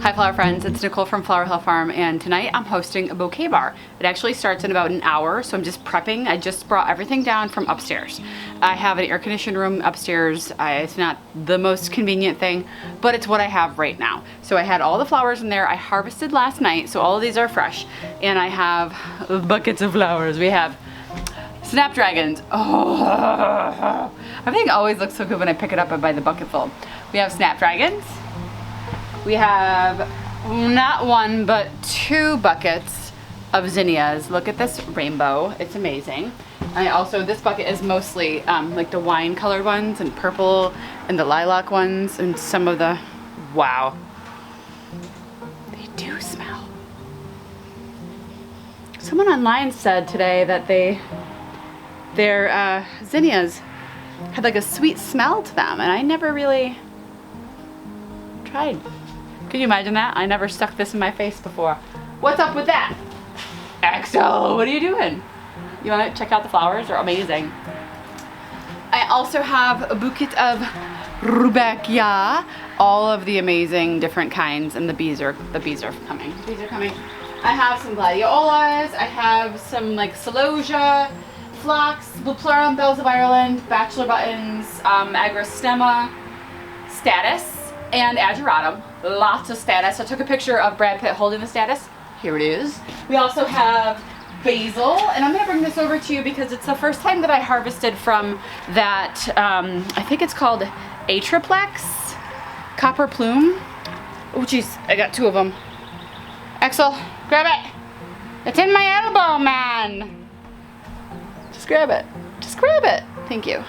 Hi flower friends, it's Nicole from Flower Hill Farm, and tonight I'm hosting a bouquet bar. It actually starts in about an hour, so I'm just prepping. I just brought everything down from upstairs. I have an air conditioned room upstairs. It's not the most convenient thing, but it's what I have right now. So I had all the flowers in there. I harvested last night, so all of these are fresh, and I have buckets of flowers. We have snapdragons. Oh, everything always looks so good when I pick it up and buy the bucket full. We have snapdragons. We have not one, but two buckets of zinnias. Look at this rainbow. It's amazing. This bucket is mostly like the wine colored ones and purple and the lilac ones and some of the, wow. They do smell. Someone online said today that their zinnias had like a sweet smell to them, and I never really tried. Can you imagine that? I never stuck this in my face before. What's up with that? Axel, what are you doing? You want to check out the flowers? They're amazing. I also have a bouquet of rudbeckia, all of the amazing different kinds, and the bees are coming. Bees are coming. I have some gladiolas. I have some like celosia, phlox, bupleurum, bells of Ireland, bachelor buttons, agrostemma, status, and ageratum. Lots of status. I took a picture of Brad Pitt holding the status. Here it is. We also have basil, and I'm going to bring this over to you because it's the first time that I harvested from that, I think it's called Atriplex Copper Plume. Oh jeez, I got two of them. Axel, grab it. It's in my elbow, man. Just grab it. Just grab it. Thank you.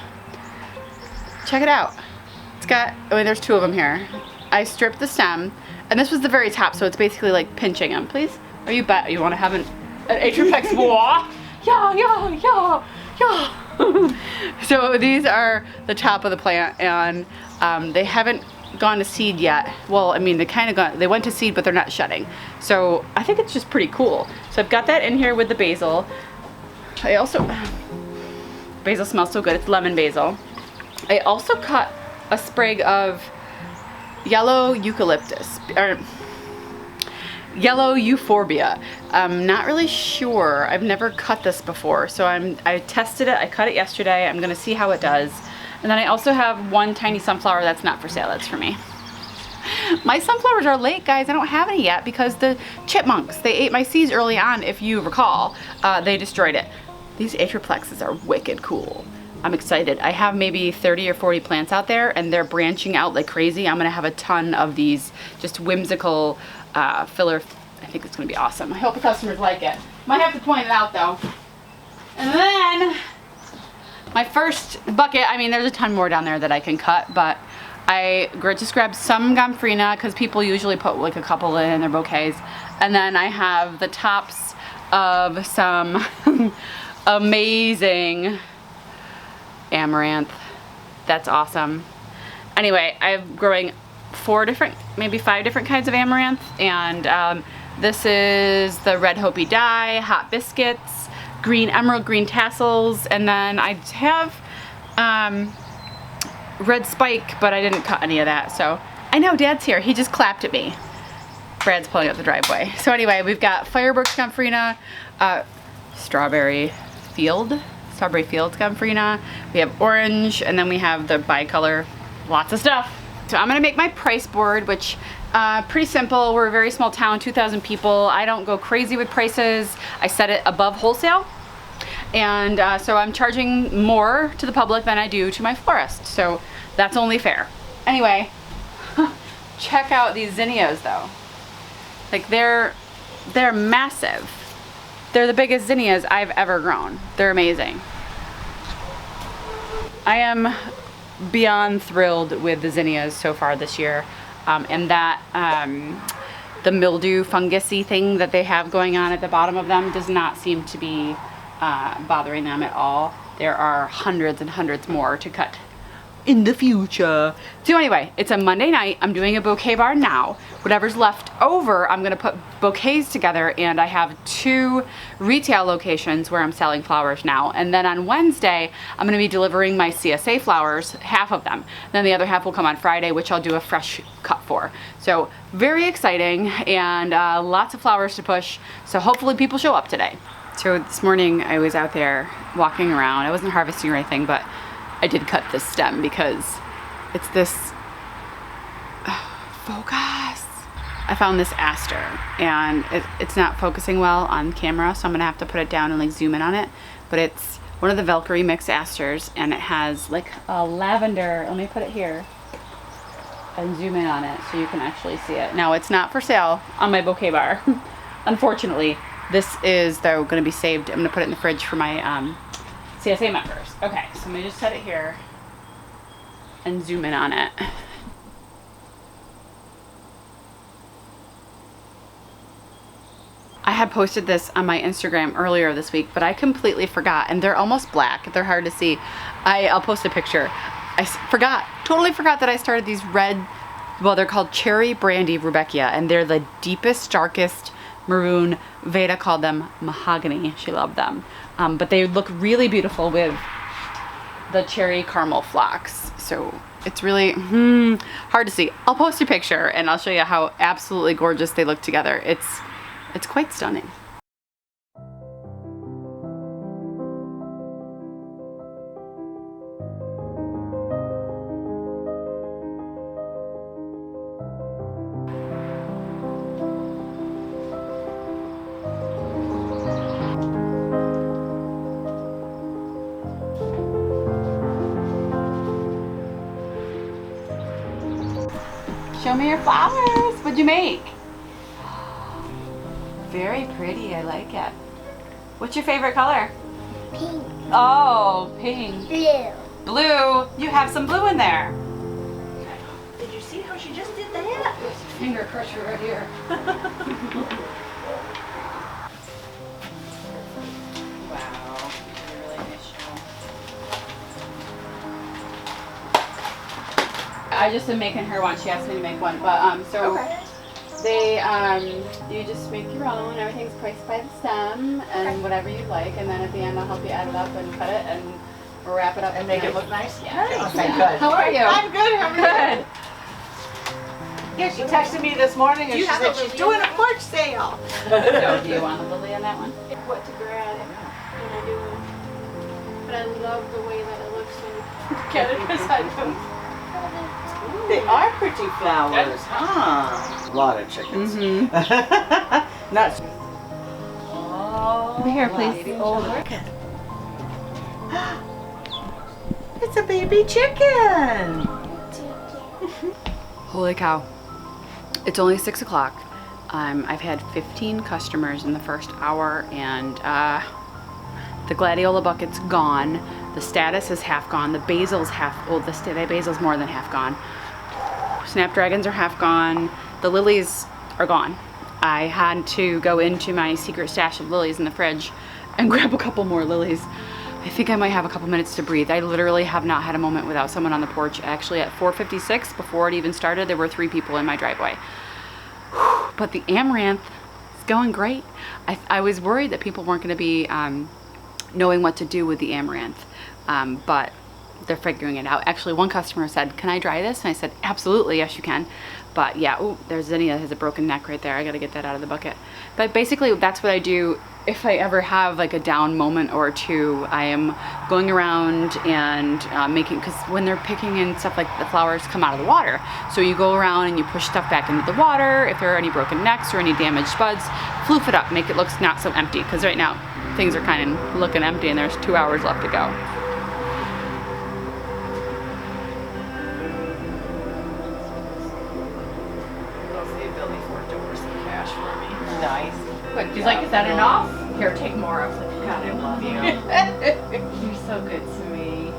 Check it out. It's got, oh, there's two of them here. I stripped the stem, and this was the very top, so it's basically like pinching them. Please? Are you you want to have an Atriplex war? Yeah. So these are the top of the plant, and they haven't gone to seed yet. Well, I mean, they went to seed, but they're not shedding. So I think it's just pretty cool. So I've got that in here with the basil. Basil smells so good. It's lemon basil. I also cut a sprig of yellow eucalyptus, or yellow euphorbia. I'm not really sure. I've never cut this before, so I tested it. I cut it yesterday. I'm gonna see how it does. And then I also have one tiny sunflower that's not for sale. That's for me. My sunflowers are late, guys. I don't have any yet because the chipmunks, they ate my seeds early on, if you recall. They destroyed it. These atriplexes are wicked cool. I'm excited. I have maybe 30 or 40 plants out there, and they're branching out like crazy. I'm gonna have a ton of these just whimsical filler. I think it's gonna be awesome. I hope the customers like it. Might have to point it out though. And then my first bucket, I mean, there's a ton more down there that I can cut, but I just grabbed some gomphrena because people usually put like a couple in their bouquets. And then I have the tops of some amazing amaranth. That's awesome. Anyway, I'm growing 4 different, maybe 5 different kinds of amaranth, and this is the red Hopi dye, hot biscuits, green emerald green tassels, and then I have red spike, but I didn't cut any of that. So I know Dad's here. He just clapped at me. Brad's pulling up the driveway. So anyway, we've got Fireworks gomphrena, Strawberry Fields gomphrena, we have orange, and then we have the bicolor. Lots of stuff. So I'm gonna make my price board, which pretty simple. We're a very small town, 2,000 people. I don't go crazy with prices. I set it above wholesale, and so I'm charging more to the public than I do to my florist. So that's only fair. Anyway, check out these zinnias though. Like they're massive. They're the biggest zinnias I've ever grown. They're amazing. I am beyond thrilled with the zinnias so far this year, and that the mildew fungusy thing that they have going on at the bottom of them does not seem to be bothering them at all. There are hundreds and hundreds more to cut in the future. So anyway, it's a Monday night. I'm doing a bouquet bar now. Whatever's left over, I'm gonna put bouquets together, and I have 2 retail locations where I'm selling flowers now. And then on Wednesday, I'm gonna be delivering my CSA flowers, half of them. Then the other half will come on Friday, which I'll do a fresh cut for. So very exciting, and lots of flowers to push. So hopefully people show up today. So this morning I was out there walking around. I wasn't harvesting or anything, but I did cut this stem because it's this, focus. I found this aster, and it's not focusing well on camera, so I'm gonna have to put it down and like zoom in on it. But it's one of the Valkyrie mix asters, and it has like a lavender. Let me put it here and zoom in on it so you can actually see it. Now it's not for sale on my bouquet bar, unfortunately. This is though gonna be saved. I'm gonna put it in the fridge for my CSA members. Okay, so let me just set it here and zoom in on it. I had posted this on my Instagram earlier this week, but I completely forgot, and they're almost black. They're hard to see. I'll post a picture. Totally forgot that I started these red, well, they're called Cherry Brandy Rudbeckia, and they're the deepest, darkest maroon. Veda called them mahogany. She loved them. But they look really beautiful with the cherry caramel phlox. So it's really hard to see. I'll post a picture and I'll show you how absolutely gorgeous they look together. It's quite stunning. Show me your flowers. What'd you make? Very pretty. I like it. What's your favorite color? Pink. Oh, pink. Blue. Blue. You have some blue in there. Did you see how she just did that? Finger crusher right here. Wow. You did a really nice job. I just am making her one. She asked me to make one, but so Okay. they you just make your own. Everything's priced by the stem and whatever you like, and then at the end I'll help you add it up and cut it and wrap it up And make it nice. look nice? Yeah. Okay, good. How are you? I'm good. How are you? Good. Yeah, she texted me this morning and Do you she have said a she's lily doing in a there? porch sale. So, do you want a lily on that one? What to grab when I do it. But I love the way that it looks like. Get it beside them. They are pretty flowers, huh? A lot of chickens. Mm-hmm. Nuts. Over here, please. Oh, look at it's a baby chicken. Holy cow. It's only 6 o'clock. I've had 15 customers in the first hour, and the gladiola bucket's gone. The status is half gone. The basil's the basil's more than half gone. Snapdragons are half gone. The lilies are gone. I had to go into my secret stash of lilies in the fridge and grab a couple more lilies. I think I might have a couple minutes to breathe. I literally have not had a moment without someone on the porch. Actually, at 4:56, before it even started, there were 3 people in my driveway. But the amaranth is going great. I was worried that people weren't going to be knowing what to do with the amaranth, but they're figuring it out. Actually, one customer said, "Can I dry this?" And I said, "Absolutely, yes you can." But yeah, ooh, there's Zinnia that has a broken neck right there. I gotta get that out of the bucket. But basically, that's what I do if I ever have like a down moment or two. I am going around and making, because when they're picking and stuff, like the flowers come out of the water. So you go around and you push stuff back into the water. If there are any broken necks or any damaged buds, floof it up, make it look not so empty. Because right now, things are kind of looking empty and there's 2 hours left to go. Nice. But he's like, "Is that enough? Here, take more." I was like, "God, I love you." You're so good to me.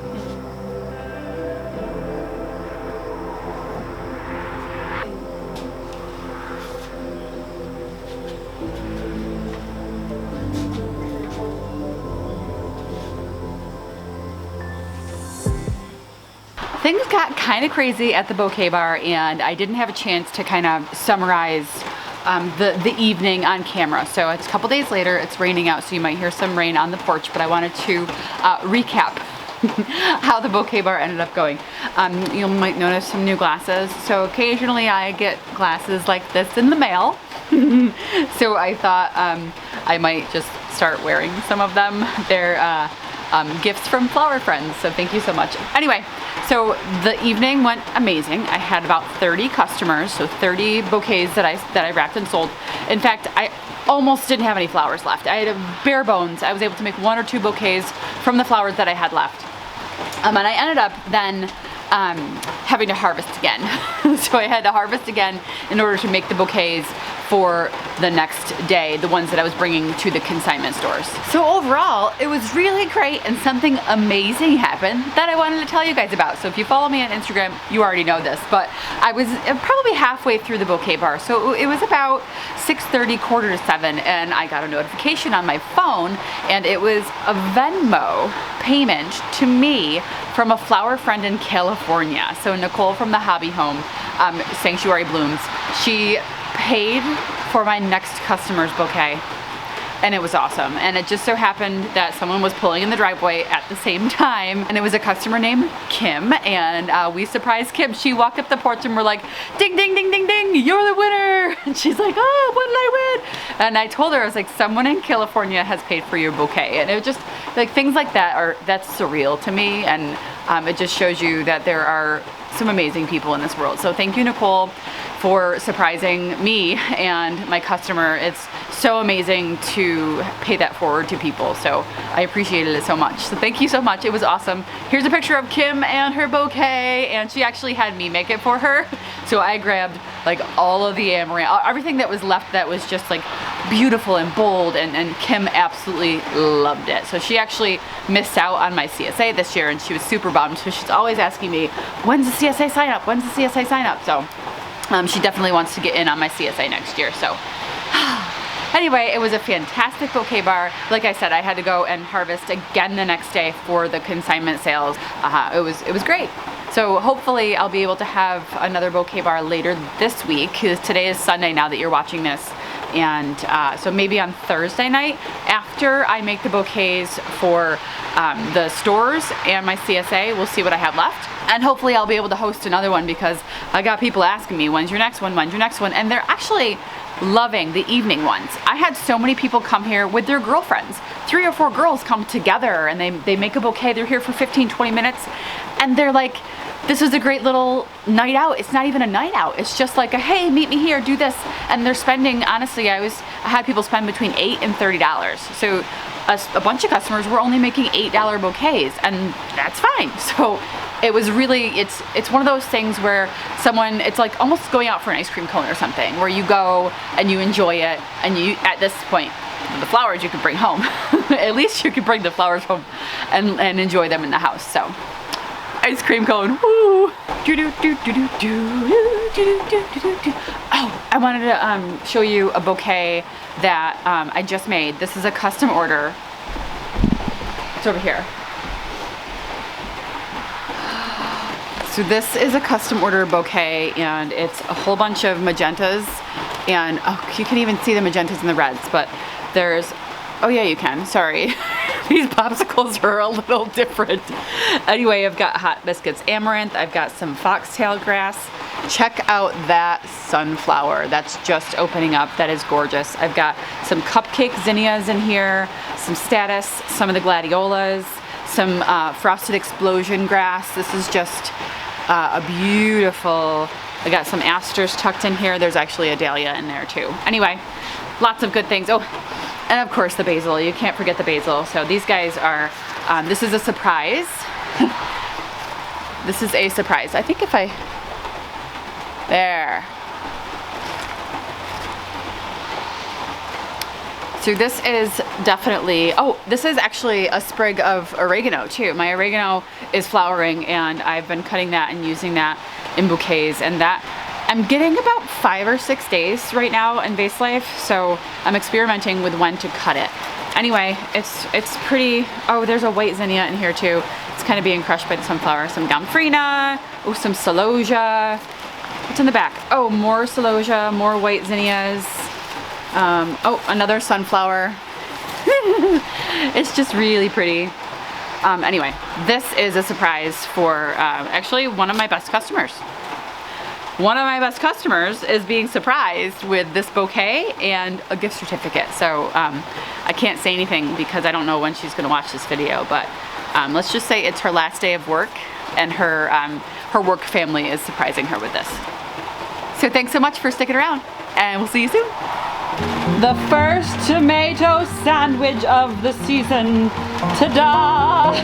things got kind of crazy at the Bouquet Bar, and I didn't have a chance to kind of summarize the evening on camera. So it's a couple days later, it's raining out, so you might hear some rain on the porch, but I wanted to recap how the Bouquet Bar ended up going. You might notice some new glasses. So occasionally I get glasses like this in the mail. So I thought I might just start wearing some of them. They're gifts from Flower Friends, so thank you so much. Anyway, so the evening went amazing. I had about 30 customers, so 30 bouquets that I wrapped and sold. In fact, I almost didn't have any flowers left. I had a bare bones. I was able to make 1 or 2 bouquets from the flowers that I had left. And I ended up then having to harvest again. So I had to harvest again in order to make the bouquets for the next day, the ones that I was bringing to the consignment stores. So overall, it was really great, and something amazing happened that I wanted to tell you guys about. So if you follow me on Instagram, you already know this, but I was probably halfway through the Bouquet Bar. So it was about 6:30, 6:45, and I got a notification on my phone, and it was a Venmo payment to me from a flower friend in California. So Nicole from the Hobby Home, Sanctuary Blooms, she paid for my next customer's bouquet, and it was awesome. And it just so happened that someone was pulling in the driveway at the same time, and it was a customer named Kim, and we surprised Kim. She walked up the porch and we're like, ding, ding, ding, ding, ding, you're the winner. And she's like, oh, what did I win? And I told her, I was like, someone in California has paid for your bouquet. And it was just like things like that that's surreal to me, and it just shows you that there are some amazing people in this world. So thank you, Nicole, for surprising me and my customer. It's so amazing to pay that forward to people, so I appreciated it so much. So thank you so much. It was awesome. Here's a picture of Kim and her bouquet, and she actually had me make it for her. So I grabbed like all of the amaranth, everything that was left that was just like beautiful and bold, and Kim absolutely loved it. So she actually missed out on my CSA this year, and she was super bummed. So she's always asking me, when's the CSA sign up? When's the CSA sign up? So she definitely wants to get in on my CSA next year. So anyway, it was a fantastic Bouquet Bar. Like I said, I had to go and harvest again the next day for the consignment sales. It was great. So hopefully I'll be able to have another Bouquet Bar later this week, because today is Sunday now that you're watching this. And so maybe on Thursday night, after I make the bouquets for the stores and my CSA, we'll see what I have left. And hopefully I'll be able to host another one, because I got people asking me, when's your next one? When's your next one? And they're actually loving the evening ones. I had so many people come here with their girlfriends. 3 or 4 girls come together and they make a bouquet. They're here for 15, 20 minutes. And they're like, this was a great little night out. It's not even a night out. It's just like a, hey, meet me here, do this. And they're spending, honestly, I had people spend between $8 and $30. So a bunch of customers were only making $8 bouquets, and that's fine. So it was really, it's one of those things where it's like almost going out for an ice cream cone or something, where you go and you enjoy it, and you, at this point, the flowers you can bring home. At least you can bring the flowers home and enjoy them in the house. So ice cream cone, woo! Oh, I wanted to show you a bouquet that I just made. This is a custom order. It's over here. So this is a custom order bouquet, and it's a whole bunch of magentas, and oh, you can even see the magentas and the reds, but there's, oh yeah, you can, sorry. These popsicles are a little different. Anyway, I've got Hot Biscuits Amaranth, I've got some foxtail grass. Check out that sunflower that's just opening up. That is gorgeous. I've got some cupcake zinnias in here, some status, some of the gladiolas, some frosted explosion grass. This is just a beautiful, I got some asters tucked in here. There's actually a dahlia in there too. Anyway, lots of good things. Oh, and of course the basil. You can't forget the basil. So these guys are, this is a surprise. This is a surprise. I think if I, there. So this is definitely, oh, this is actually a sprig of oregano too. My oregano is flowering, and I've been cutting that and using that in bouquets, and that I'm getting about 5 or 6 days right now in Vase Life, so I'm experimenting with when to cut it. Anyway, it's pretty, oh, there's a white zinnia in here too. It's kind of being crushed by the sunflower. Some Gomphrena, oh, some celosia. What's in the back? Oh, more celosia, more white zinnias. Oh, another sunflower. It's just really pretty. Anyway, this is a surprise for actually one of my best customers. One of my best customers is being surprised with this bouquet and a gift certificate. So I can't say anything because I don't know when she's gonna watch this video, but let's just say it's her last day of work and her work family is surprising her with this. So thanks so much for sticking around and we'll see you soon. The first tomato sandwich of the season. Ta-da!